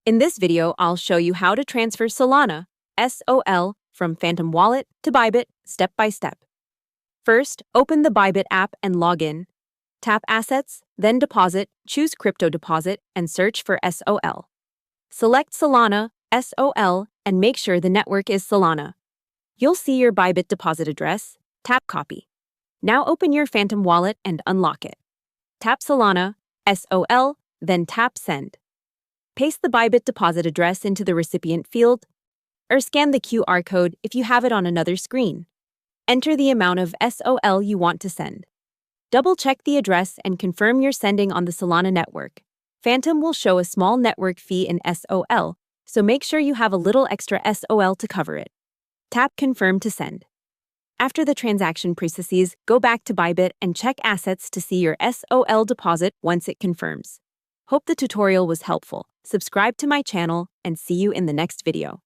In this video, I'll show you how to transfer Solana, SOL, from Phantom Wallet to Bybit step by step. First, open the Bybit app and log in. Tap Assets, then Deposit, choose Crypto Deposit, and search for SOL. Select Solana, SOL, and make sure the network is Solana. You'll see your Bybit deposit address. Tap Copy. Now open your Phantom Wallet and unlock it. Tap Solana, SOL, then tap Send. Paste the Bybit deposit address into the recipient field, or scan the QR code if you have it on another screen. Enter the amount of SOL you want to send. Double-check the address and confirm you're sending on the Solana network. Phantom will show a small network fee in SOL, so make sure you have a little extra SOL to cover it. Tap Confirm to send. After the transaction processes, go back to Bybit and check Assets to see your SOL deposit once it confirms. Hope the tutorial was helpful. Subscribe to my channel and see you in the next video.